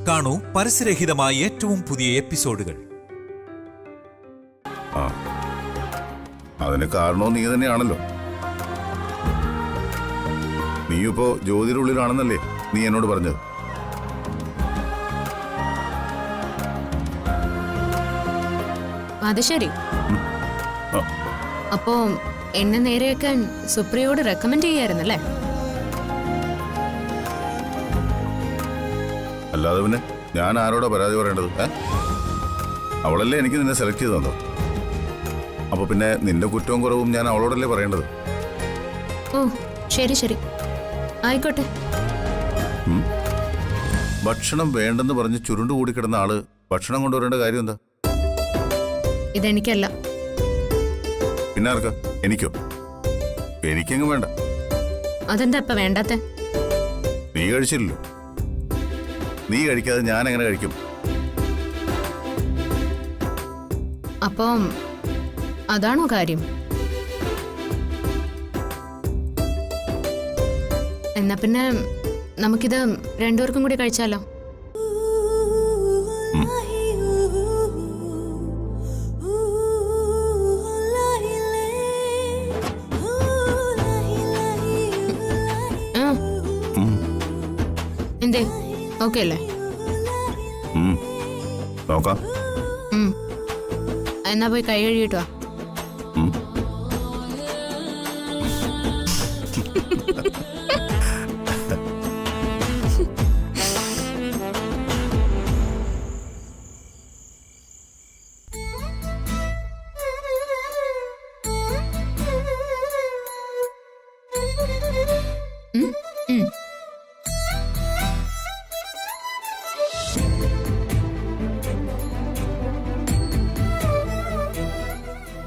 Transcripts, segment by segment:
കാണൂ പരസ്യരഹിതമായ ഏറ്റവും പുതിയ എപ്പിസോഡുകൾ. അതിന് കാരണവും നീ തന്നെയാണല്ലോ. നീയിപ്പോ ജ്യോതിയുടെ ഉള്ളിലാണെന്നല്ലേ നീ എന്നോട് പറഞ്ഞത്? അത് ശരി. അപ്പോ എന്നെ നേരെയാക്കാൻ സുപ്രിയോട് റെക്കമെൻഡ് ചെയ്യായിരുന്നല്ലേ? അല്ലാതെ പിന്നെ ഞാൻ ആരോടാ പരാതി പറയേണ്ടത്? അവളല്ലേ എനിക്ക് നിന്നെ സെലക്ട് ചെയ്ത് തന്നത്. അപ്പൊ പിന്നെ നിന്റെ കുറ്റവും കുറവും ഞാൻ അവളോടല്ലേ പറയേണ്ടത്? ഓ ശരി ശരി, ആയിക്കോട്ടെ. ഭക്ഷണം വേണ്ടെന്ന് പറഞ്ഞ് ചുരുണ്ടു കൂടി കിടന്ന ആള് ഭക്ഷണം കൊണ്ടുവരേണ്ട കാര്യം എന്താ? ഇതെനിക്കല്ല. പിന്നെ ആർക്കാ? എനിക്കോ? എനിക്കെങ്ങും വേണ്ട. അതെന്താ ഇപ്പൊ വേണ്ടാത്ത? നീ കഴിച്ചില്ലല്ലോ. നീ കഴിക്കാതെ ഞാൻ എങ്ങനെ കഴിക്കും? അപ്പം അതാണോ കാര്യം? എന്നാ പിന്നെ നമുക്കിത് രണ്ടുപേർക്കും കൂടി കഴിച്ചാലോ? എന്തേ, ഓക്കെ അല്ലേ? നോക്കാം. എന്നാ പോയി കൈ കഴുകിട്ടോ.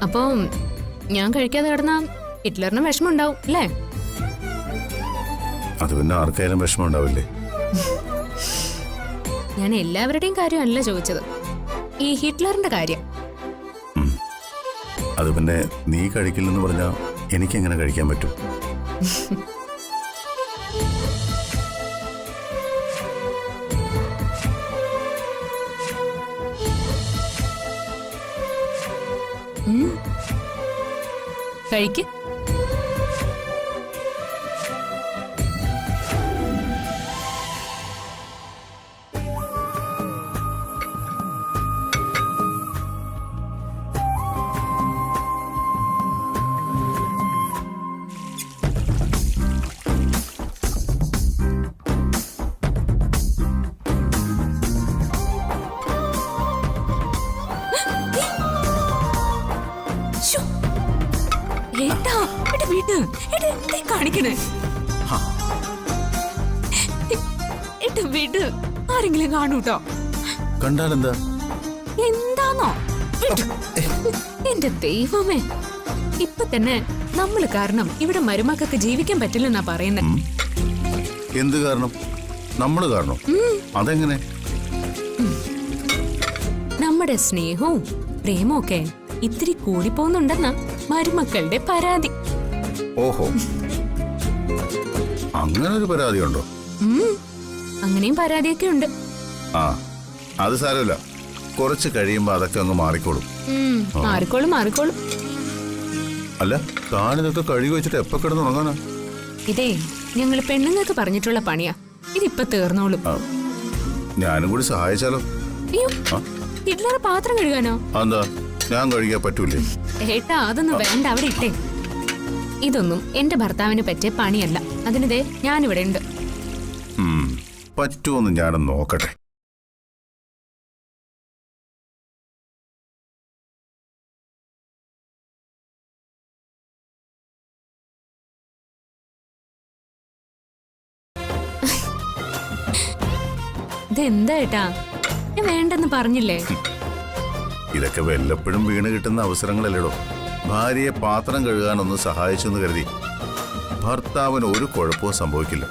അപ്പോ ഞാൻ കഴിക്കാതെ കിടന്നാ ഹിറ്റ്ലറിന് വിഷമം ഉണ്ടാവും അല്ലേ? അത് പിന്നെ ആർക്കായാലും വിഷമം ഉണ്ടാവില്ലേ? ഞാൻ എല്ലാവരുടെയും കാര്യമല്ല ചോദിച്ചത്, ഈ ഹിറ്റ്ലറിന്റെ കാര്യം. അത് പിന്നെ നീ കഴിക്കില്ലെന്ന് പറഞ്ഞാ എനിക്കെങ്ങനെ കഴിക്കാൻ പറ്റും? കഴിക്ക്. കാണിക്കണേ വീട് ആരെങ്കിലും കാണൂട്ടോ. കണ്ടാലെന്താ? എന്താന്നോ? എന്റെ ദൈവമേ, ഇപ്പൊ തന്നെ നമ്മള് കാരണം ഇവിടെ മരുമക്കൾക്ക് ജീവിക്കാൻ പറ്റില്ലെന്നാ പറയുന്നേ. എന്ത് കാരണം? നമ്മള് കാരണം? അതെങ്ങനെ? നമ്മുടെ സ്നേഹവും പ്രേമവും ഒക്കെ ഇത്തിരി കൂടിപ്പോന്നുണ്ടെന്നാ മരുമക്കളുടെ പരാതി. ഓഹോ, അങ്ങനെ ഒരു പരാതി ഉണ്ടോ? അങ്ങനെയും പരാതിയൊക്കെ ഉണ്ട്. ആ, അത് സാരമില്ല. കുറച്ച് കഴിയുമ്പോ അതൊക്കെ അങ്ങ് മാറിക്കോളും. മാറിക്കോളും. അല്ല, താനിതൊക്കെ കഴുകി വെച്ചിട്ട് എപ്പോ കിടന്ന് ഉറങ്ങാനാ? ഇതേ ഞങ്ങൾ പെണ്ണുങ്ങൾക്ക് പറഞ്ഞിട്ടുള്ള പണിയാ. ഇതിപ്പൊ തീർന്നോളും. ഞാനും കൂടി സഹായിച്ചാലോ? അയ്യോ, ഹിറ്റ്ലർ പാത്രം കഴുകാനോ? എന്താ, ഞാൻ കഴുകിയാ പറ്റൂലേ? ഏട്ടാ, അതൊന്നും വേണ്ട, അവിടെ ഇട്ടേ. ഇതൊന്നും എന്റെ ഭർത്താവിന് പറ്റിയ പണിയല്ല. അതിനിതേ ഞാനിവിടെ ഉണ്ട്. പറ്റുമെന്ന് ഞാനൊന്ന് നോക്കട്ടെ. ഇതെന്താ ഏട്ടാ, ഞാൻ വേണ്ടെന്ന് പറഞ്ഞില്ലേ? ഇതൊക്കെ വല്ലപ്പോഴും വീണ് കിട്ടുന്ന അവസരങ്ങളല്ലേടോ. ഭാര്യയെ പാത്രം കഴുകാനൊന്ന് സഹായിച്ചെന്ന് കരുതി ഭർത്താവിന് ഒരു കുഴപ്പവും സംഭവിക്കില്ല.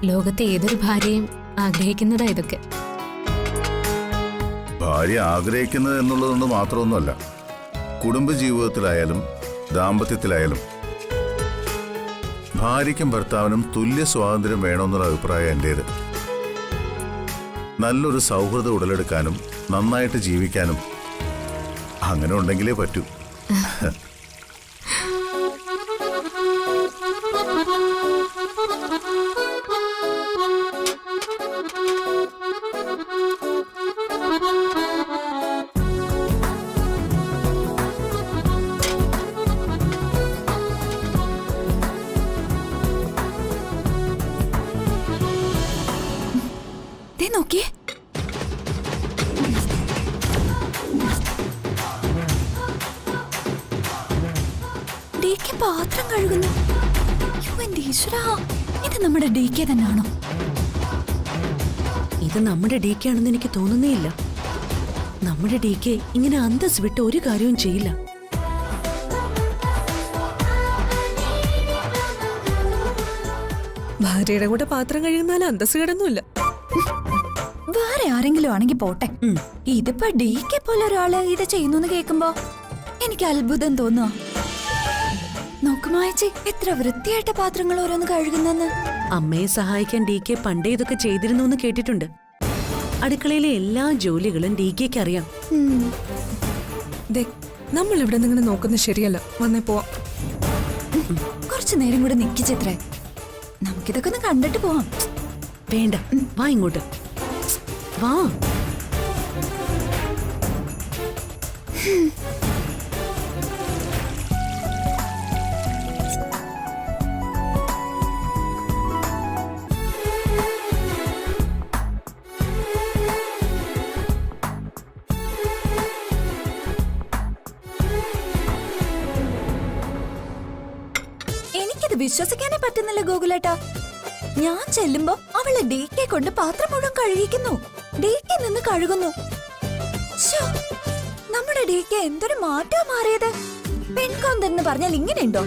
ലോകത്തെ ഏതൊരു ഭാര്യയും ആഗ്രഹിക്കുന്നതാ ഇതൊക്കെ. ഭാര്യ ആഗ്രഹിക്കുന്നത് എന്നുള്ളതുകൊണ്ട് മാത്രമൊന്നുമല്ല, കുടുംബജീവിതത്തിലായാലും ദാമ്പത്യത്തിലായാലും ഭാര്യയ്ക്കും ഭർത്താവിനും തുല്യ സ്വാതന്ത്ര്യം വേണമെന്നുള്ള അഭിപ്രായം എന്റേത്. നല്ലൊരു സൗഹൃദം ഉടലെടുക്കാനും നന്നായിട്ട് ജീവിക്കാനും അങ്ങനെ ഉണ്ടെങ്കിലേ പറ്റൂ. നോക്കിയേ, ഡിക്ക് പാത്രം കഴുകുന്നു. എന്റെ ഈശ്വരാ, ഇത് നമ്മുടെ ഡിക്ക് തന്നെയാണോ? ഇത് നമ്മുടെ ഡി കെ ആണെന്ന് എനിക്ക് തോന്നുന്നേയില്ല. നമ്മുടെ ഡി കെ ഇങ്ങനെ അന്തസ് വിട്ട് ഒരു കാര്യവും ചെയ്യില്ല. ഭാര്യയുടെ കൂടെ പാത്രം കഴിയുന്നാൽ അന്തസ് കിടന്നുമില്ല. വേറെ ആരെങ്കിലും ആണെങ്കിൽ പോട്ടെ, ഇതിപ്പോ ഡിക്ക് പോലെ ഒരാള് ഇത് ചെയ്യുന്നു കേൾക്കുമ്പോ എനിക്ക് അത്ഭുതം തോന്നുക. നോക്കുമായച്ചി, എത്ര വൃത്തിയായിട്ട പാത്രങ്ങൾ ഓരോന്ന് കഴുകുന്നെന്ന്. അമ്മയെ സഹായിക്കാൻ ഡി കെ പണ്ടേ ഇതൊക്കെ ചെയ്തിരുന്നു എന്ന് കേട്ടിട്ടുണ്ട്. അടുക്കളയിലെ എല്ലാ ജോലികളും ഡി കെക്ക് അറിയാം. ദേ, നമ്മൾ ഇവിടെ നിന്ന് നോക്കുന്നത് ശരിയല്ല. വന്നേ പോവാം. കുറച്ചു നേരം കൂടെ നിക്കിച്ചത്രേ, നമുക്കിതൊക്കെ ഒന്ന് കണ്ടിട്ട് പോവാം. വേണ്ട, വാ ഇങ്ങോട്ട് വാ. എനിക്കിത് വിശ്വസിക്കാനേ പറ്റുന്നില്ല ഗോകുലേട്ടാ. ഞാൻ ചെല്ലുമ്പോ അവള് ഡി കെ കൊണ്ട് പാത്രം മുഴുവൻ കഴുകിക്കുന്നു. ഡി കെ നിന്ന് കഴുകുന്നു. ശ്ശോ, നമ്മുടെ ഡി കെ എന്തൊരു മാറ്റാ മാറിയത്. പെൺകൊന്തെന്ന് പറഞ്ഞാൽ ഇങ്ങനെയുണ്ടോ?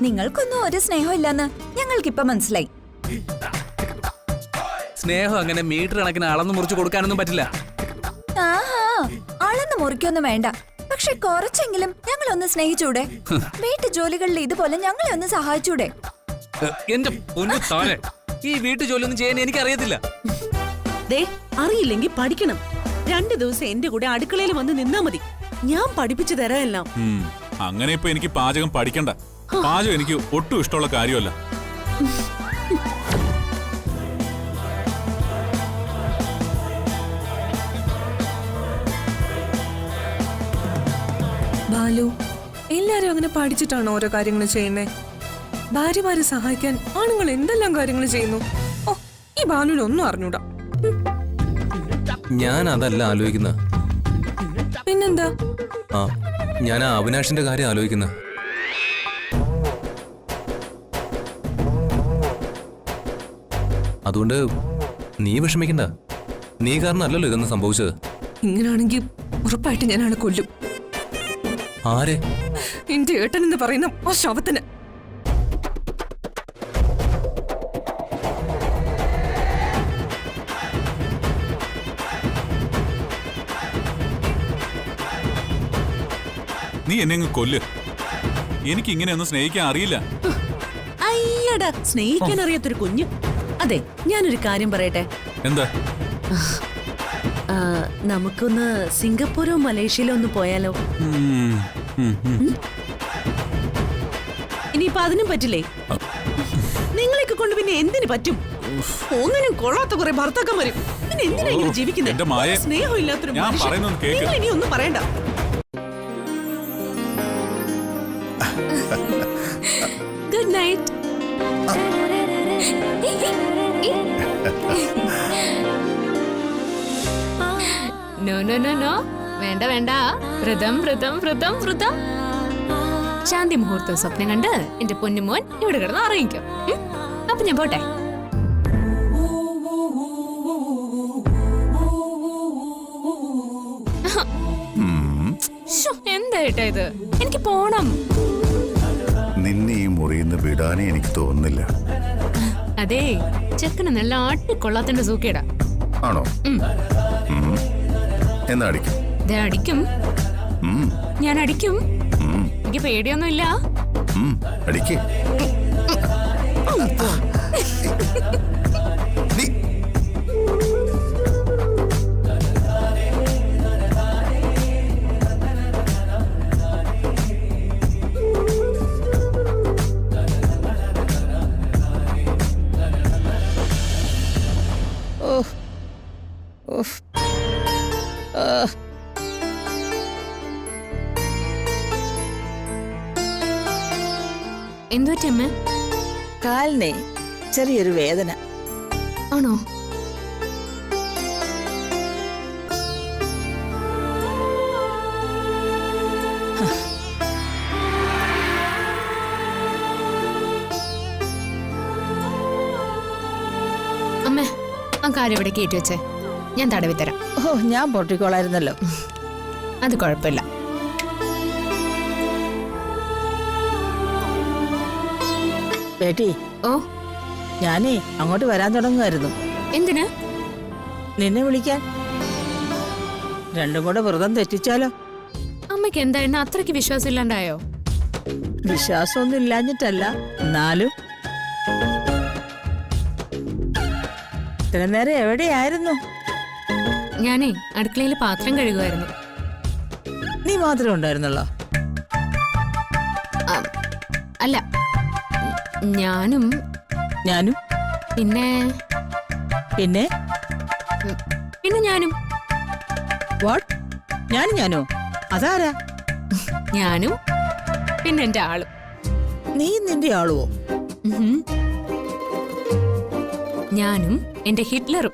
നിങ്ങൾക്കൊന്നും ഒരു സ്നേഹം ഇല്ലെന്ന് ഞങ്ങൾക്കിപ്പൊ മനസ്സിലായി. സ്നേഹം അങ്ങനെ മീറ്റർ കണക്കിന് അളന്നു മുറിച്ചു കൊടുക്കാനൊന്നും പറ്റില്ല. ആഹാ, അളന്ന് മുറിക്കൊന്നും വേണ്ട. പക്ഷെ കുറച്ചെങ്കിലും ഞങ്ങളൊന്ന് സ്നേഹിച്ചൂടെ? വീട്ടു ജോലികളിൽ ഇതുപോലെ ഞങ്ങളെ ഒന്ന് സഹായിച്ചൂടെ? എന്റെ പൊന്നു താനെ, ഈ വീട്ടു ജോലി ഒന്നും ചെയ്യാൻ എനിക്ക് അറിയത്തില്ല. ദേ, അറിയില്ലെങ്കിൽ പഠിക്കണം. 2 ദിവസം എന്റെ കൂടെ അടുക്കളയിൽ വന്ന് നിന്നാ മതി. ഞാൻ പഠിപ്പിച്ചു തരാം എല്ലാം. അങ്ങനെ ഇപ്പൊ എനിക്ക് പാചകം പഠിക്കണ്ട. പാചകം എനിക്ക് ഒട്ടും ഇഷ്ടമുള്ള കാര്യമല്ല. ബാലു, എല്ലാരും അങ്ങനെ പഠിച്ചിട്ടാണ് ഓരോ കാര്യങ്ങൾ ചെയ്യുന്നേ. ഭാര്യമാരെ സഹായിക്കാൻ ആണുങ്ങൾ എന്തെല്ലാം കാര്യങ്ങൾ ചെയ്യുന്നു. ഓ, ഈ ബാലുവിനൊന്നും അറിഞ്ഞൂടാ. ഞാൻ അതല്ല ആലോചിക്കുന്നത്. പിന്നെന്താ? ആ, ഞാൻ ആ അവിനാഷിന്റെ കാര്യം ആലോചിക്കുന്നത്. അതുകൊണ്ട് നീ വിഷമിക്കണ്ട. നീ കാരണം അല്ലല്ലോ ഇതൊന്നും സംഭവിച്ചത്. ഇങ്ങനാണെങ്കിൽ ഉറപ്പായിട്ട് ഞാൻ ആളെ കൊല്ലും. ആരെ? എന്റെ ഏട്ടൻ എന്ന് പറയുന്ന ആ ശവത്തിന്. നീ എന്നെ അങ്ങ് കൊല്ല്. എനിക്ക് ഇങ്ങനെയൊന്നും സ്നേഹിക്കാൻ അറിയില്ല. അയ്യടാ, സ്നേഹിക്കാൻ അറിയാത്തൊരു കുഞ്ഞു. അതെ, ഞാനൊരു കാര്യം പറയട്ടെ. എന്താ? നമുക്കൊന്ന് സിംഗപ്പൂരോ മലേഷ്യയിലോ ഒന്ന് പോയാലോ? ഇനിയിപ്പൊ അതിനും പറ്റില്ലേ? നിങ്ങളെയൊക്കെ കൊണ്ട് പിന്നെ എന്തിനു പറ്റും? ഒന്നിനും കൊള്ളാത്ത കുറെ ഭർത്താക്കന്മാരും. പിന്നെ എന്തിനാ ഇങ്ങനെ ജീവിക്കുന്നത്? സ്നേഹം ഇല്ലാത്തൊരു മനുഷ്യൻ. നിങ്ങൾ ഇനി ഒന്നും പറയണ്ട. Good night. No no no no, വേണ്ട വേണ്ട. വ്രതം വ്രതം വ്രതം വ്രതം. ശാന്തി മുഹൂർത്തം സ്വപ്നം കണ്ട് എന്റെ പൊന്നുമോൻ ഇവിടെ കിടന്ന് അറിയിക്കും. അപ്പൊ ഞാൻ പോട്ടെ. എന്താ ഏട്ടാ ഇത്? എനിക്ക് പോണം. നിന്നെ ഈ മുറിയിൽ നിന്ന് വിടാനേ എനിക്ക് തോന്നുന്നില്ല. അതെ, ചെക്കന് നല്ല ആട്ടിക്കൊള്ളാത്തിന്റെ സൂക്കേടാ. ആണോ? എന്നാ അടിക്കും. ദേ അടിക്കും, ഞാൻ അടിക്കും. എനിക്ക് പേടിയൊന്നുമില്ല. അടിക്കേ. എന്തുപറ്റമ്മ? കാലിനെ ചെറിയൊരു വേദന. ആണോ? അമ്മേ, ആ കാര്യം ഇവിടെ കയറ്റി വെച്ചേ, ഞാൻ തടവി തരാം. ഓ, ഞാൻ പൊട്ടിക്കോളായിരുന്നല്ലോ. അത് കുഴപ്പമില്ല. ബേട്ടി, ഓ, ഞാനേ അങ്ങോട്ട് വരാൻ തുടങ്ങുമായിരുന്നു. എന്തിന്? നിന്നെ വിളിക്കാൻ. രണ്ടും കൂടെ വ്രതം തെറ്റിച്ചാലോ? അമ്മയ്ക്ക് എന്താ എന്നെ അത്രയ്ക്ക് വിശ്വാസം ഇല്ലാണ്ടായോ? വിശ്വാസമൊന്നും ഇല്ലാഞ്ഞിട്ടല്ല, എന്നാലും ഇത്ര നേരം എവിടെയായിരുന്നു? ഞാനേ അടുക്കളയിൽ പാത്രം കഴുകുമായിരുന്നു. നീ മാത്രമേ ഉണ്ടായിരുന്നല്ലോ? അല്ല, ഞാനും ഞാനും പിന്നെ പിന്നെ പിന്നെ ഞാനും. വാട്ട്? ഞാനോ? അതാരാ? ഞാനും പിന്നെ എന്റെ ആളും. നീ നിന്റെ ആളുവോ? ഉഹും. ഞാനും എന്റെ ഹിറ്റ്ലറും.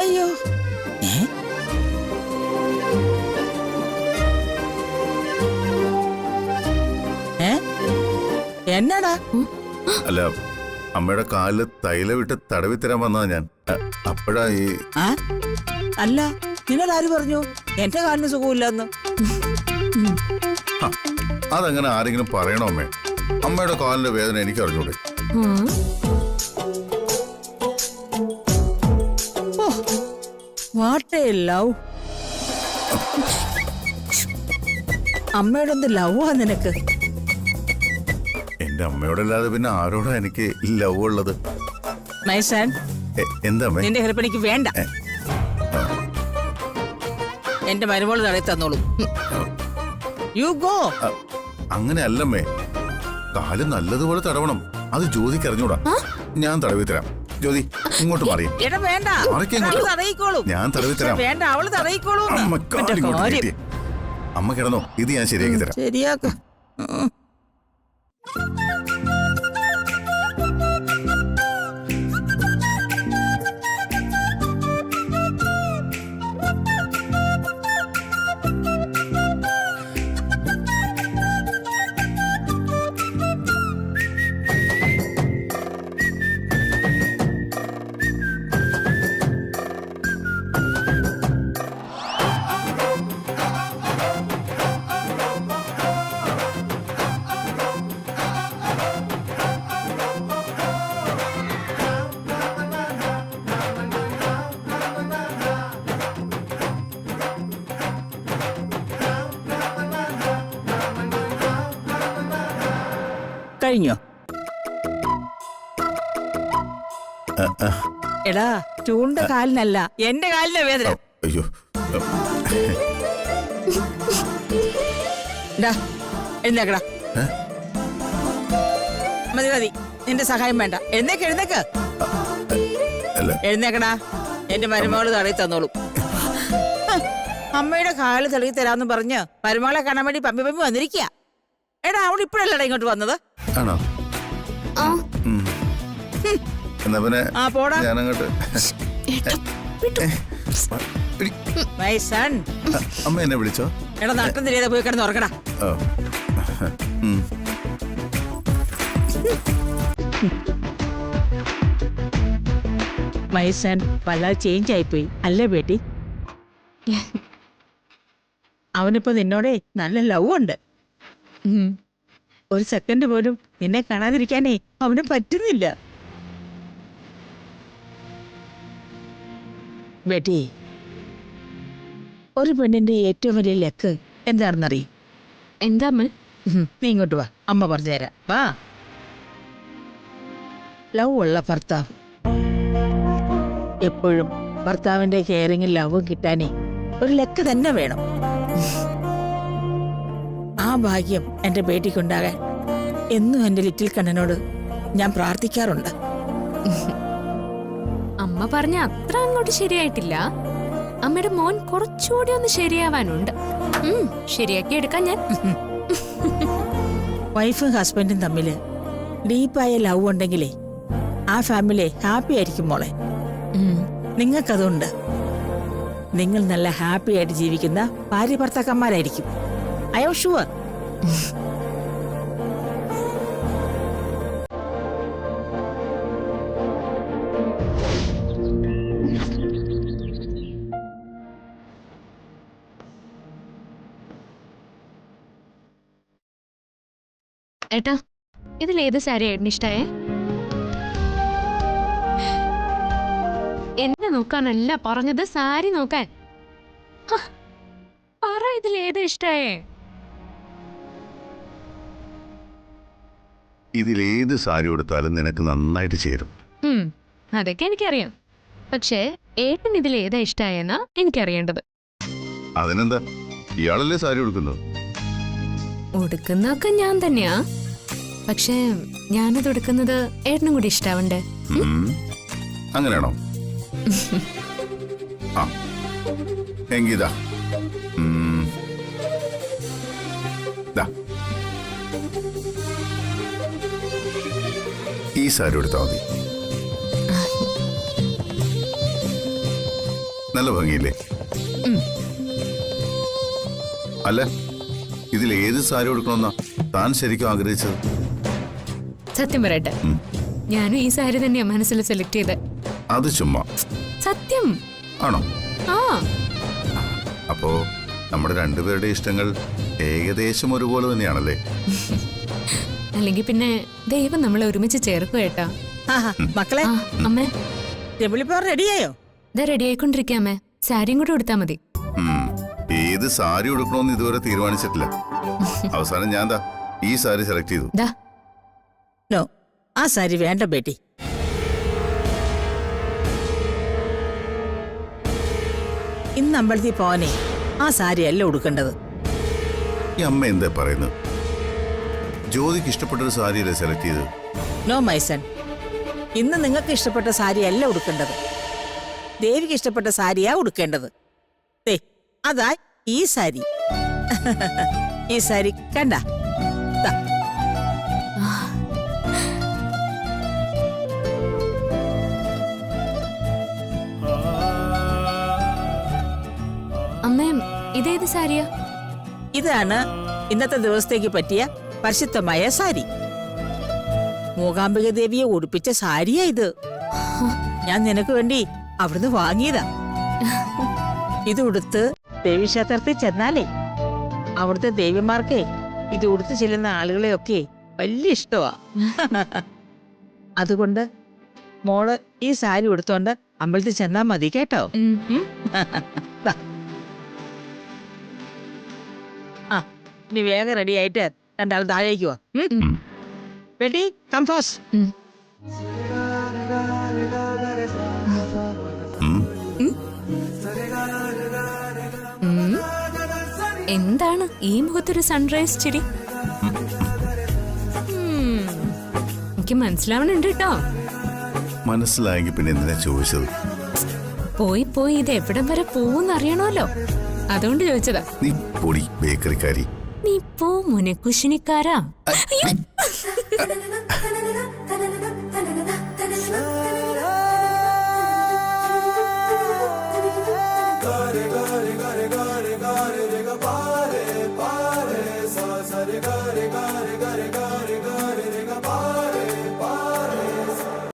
അയ്യോ, എന്നാടാ? അല്ല, അമ്മയുടെ കാലില് തൈലം ഇട്ട് തടവി തരാൻ വന്നതാ ഞാൻ. അപ്പോഴാ ഈ അല്ല, നിന്നോട് ആര് പറഞ്ഞു എന്റെ കാലിന് സുഖമില്ലെന്ന്? അതങ്ങനെ ആരെങ്കിലും പറയണോ അമ്മേ? അമ്മയുടെ കാലിന്റെ വേദന എനിക്ക് അറിഞ്ഞൂടെ? What A love. അമ്മയുടെ എന്ത് ലവാ നിനക്ക്? എന്റെ അമ്മയോടല്ലാതെ പിന്നെ ആരോടാ എനിക്ക് ലവ് ഉള്ളത്? മൈസൻ, എന്താ അമ്മേ? നിന്റെ ഹെൽപ്പ് എനിക്ക് വേണ്ട. എന്റെ മരുമോള് തടയി തന്നോളൂ. You go. അങ്ങനെ അല്ലമ്മേ, കാല് നല്ലതുപോലെ തടവണം. അത് ജ്യോതിക്ക് അറിഞ്ഞൂടാ. ഞാൻ തടവി തരാം. ജ്യോതി, ഇങ്ങോട്ട് മാറി. വേണ്ട, ഞാൻ തടവി തരാം. വേണ്ട, അവള് തടയിക്കോളൂ. അമ്മ കാലിങ്ങോട്ട് നീട്ടി. അമ്മ കിടന്നോ, ഇത് ഞാൻ ശരിയാക്കി തരാം. ശരിയാക്ക. കഴിഞ്ഞോ? എടാ, ചൂണ്ട കാലിനല്ല, എന്റെ കാലിന്റെ വേദന. അയ്യോ, എഴുന്നേക്കടാ. മതി മതി, നിന്റെ സഹായം വേണ്ട. എഴുന്നേക്ക്. എഴുന്നേക്കടാ. എന്റെ മരുമകള് തടയി തന്നോളൂ. അമ്മയുടെ കാല് തെളിയി തരാന്ന് പറഞ്ഞ് മരുമകളെ കാണാൻ വേണ്ടി പമ്പി വന്നിരിക്കുക. എടാ, അവൾ ഇപ്പഴല്ലടാ ഇങ്ങോട്ട് വന്നത്. ആണോ? എന്നാ പിന്നെ ഞാനങ്ങോട്ട്. അമ്മ എന്നെ വിളിച്ചോ? എടാ, നട്ടം തിരിയാതെ പോയി കിടന്ന് ഉറക്കടാ. മൈസൺ വല്ലാതെ ചേഞ്ച് ആയിപ്പോയി അല്ലേ ബേട്ടി? അവനിപ്പോ നിന്നോടെ നല്ല ലവ് ഉണ്ട്. ഒരു സെക്കൻഡ് പോലും നിന്നെ കാണാതിരിക്കാനേ അവന് പറ്റുന്നില്ല. ബേട്ടി, ഒരു പെണ്ണിന്റെ ഏറ്റവും വലിയ ലക്ക് എന്താണെന്നറിയും? എന്താ അമ്മ? നീ ഇങ്ങോട്ട് വാ, അമ്മ പറഞ്ഞുതരാം. വാ. ലവ് ഉള്ള ഭർത്താവ്. എപ്പോഴും ഭർത്താവിന്റെ കെയറിംഗും ലവും കിട്ടാനേ ഒരു ലക്ക് തന്നെ വേണം. ആ ഭാഗ്യം എന്റെ ബേട്ടിക്കുണ്ടാകാൻ എന്നും എന്റെ ലിറ്റിൽ കണ്ണനോട് ഞാൻ പ്രാർത്ഥിക്കാറുണ്ട്. അമ്മ പറഞ്ഞ അത്ര അങ്ങോട്ട് ശരിയായിട്ടില്ല. അമ്മയുടെ മോൻ കുറച്ചുകൂടി ഒന്ന് ശരിയാവാനുണ്ട്. ശരിയാക്കി എടുക്കാൻ ഞാൻ. വൈഫും ഹസ്ബൻഡും തമ്മില് ഡീപ്പായ ലവ് ഉണ്ടെങ്കിലേ ആ ഫാമിലി ഹാപ്പി ആയിരിക്കും മോളെ. നിങ്ങൾക്കതുണ്ട്. നിങ്ങൾ നല്ല ഹാപ്പി ആയിട്ട് ജീവിക്കുന്ന ഭാര്യ ഭർത്താക്കന്മാരായിരിക്കും. I am sure. ഏട്ടാ, ഇതിൽ ഏത് സാരി ഏട്ടന് ഇഷ്ടായേ? എന്നെ നോക്കാനല്ല പറഞ്ഞത്, സാരി നോക്കാൻ. പറ, ഇതിൽ ഏത് ഇഷ്ടായേ? ഇതിലേത് സാരി കൊടുത്താലും നിനക്ക് നന്നായിട്ട് ചേരും. അതൊക്കെ എനിക്കറിയാം. പക്ഷേ ഏട്ടൻ ഇതിൽ ഏതാ ഇഷ്ടായെന്നാ എനിക്കറിയേണ്ടത്. അതിനെന്താ, ഇയാളല്ലേ സാരി കൊടുക്കുന്നത്? ഉടുക്കുന്നതൊക്കെ ഞാൻ തന്നെയാ. പക്ഷേ ഞാനത് ഉടുക്കുന്നത് ഏട്ടനും കൂടി ഇഷ്ടാവണ്ടേ? അങ്ങനെയാണോ? ആ, എങ്കിതാ ഈ സാരി എടുത്താൽ മതി. നല്ല ഭംഗിയില്ലേ? അല്ല, ഇതിൽ ഏത് സാരി കൊടുക്കണമെന്നാ താൻ ശരിക്കും ആഗ്രഹിച്ചത്? സത്യം പറയട്ടെ, ഞാനും ഈ സാരി തന്നെയാ മനസ്സിൽ സെലക്ട് ചെയ്ത്. അത് ചുമ്മാ. സത്യം. ആണോ? ആ. അപ്പോ നമ്മുടെ രണ്ടുപേരുടെ ഇഷ്ടങ്ങൾ ഏകദേശം ഒരുപോലെ തന്നെയാണല്ലേ? അല്ലെങ്കിൽ പിന്നെ ദൈവം നമ്മളെ ഒരുമിച്ച് ചേർക്കും ഏട്ടാ. മക്കളെ, അമ്മേ റെഡിയായോ? ഇതാ റെഡി ആയിക്കൊണ്ടിരിക്കുക അമ്മേ. സാരിയും കൂടെ കൊടുത്താ മതി. ഏത് സാരി ഉടുക്കണമെന്ന് ഇതുവരെ തീരുമാനിച്ചിട്ടില്ല. അവസാനം ഞാൻ ഈ സാരി സെലക്ട് ചെയ്തു. നോ, ആ സാരി വേണ്ട ബേട്ടി. ഇന്ന് അമ്പലത്തിൽ പോവാനേ ആ സാരി അല്ല ഉടുക്കേണ്ടത്. ഈ അമ്മ എന്താ പറയുന്നത്? ജ്യോതിക്ക് ഇഷ്ടപ്പെട്ടൊരു സാരിയല്ലേ സെലക്ട് ചെയ്തത്? നോ മൈസൺ, ഇന്ന് നിങ്ങൾക്ക് ഇഷ്ടപ്പെട്ട സാരി അല്ല ഉടുക്കേണ്ടത്. ദേവിക്ക് ഇഷ്ടപ്പെട്ട സാരിയാ ഉടുക്കേണ്ടത്. അതാ ഈ സാരി. ഈ സാരി കണ്ട? അമ്മേ, ഇതേത് സാരിയാ? ഇതാണ് ഇന്നത്തെ ദിവസത്തേക്ക് പറ്റിയ പരിശുദ്ധമായ സാരി. മൂകാംബിക ദേവിയെ ഉടുപ്പിച്ച സാരിയാ ഇത്. ഞാൻ നിനക്ക് വേണ്ടി അവിടുന്ന് വാങ്ങിയതാ. ഇത് ഉടുത്ത് ദേവീക്ഷേത്രത്തിൽ ചെന്നാലേ അവിടുത്തെ ദേവിമാർക്കേ ഇത് ഉടുത്ത് ചെല്ലുന്ന ആളുകളെയൊക്കെ വലിയ ഇഷ്ടമാ. അതുകൊണ്ട് മോള് ഈ സാരി ഉടുത്തോണ്ട് അമ്പലത്തിൽ ചെന്നാ മതി കേട്ടോ. ആ, ഇനി വേഗം റെഡി ആയിട്ട് രണ്ടാളും താഴേക്ക് വാ. റെഡി, കംഫോസ്. എന്താണ് ഈ മുഖത്തൊരു സൺറൈസ് ചിരി? എനിക്ക് മനസ്സിലാവണുണ്ട് കേട്ടോ. മനസ്സിലായെങ്കിൽ പിന്നെ എന്തിനാ ചോദിച്ചത്? പോയി പോയി ഇത് എവിടം വരെ പോവെന്ന് അറിയണമല്ലോ, അതുകൊണ്ട് ചോദിച്ചതാ. നീ പൊടി ബേക്കറിക്കാരി. നീ പോ മോനെ കുശിനിക്കാരാ.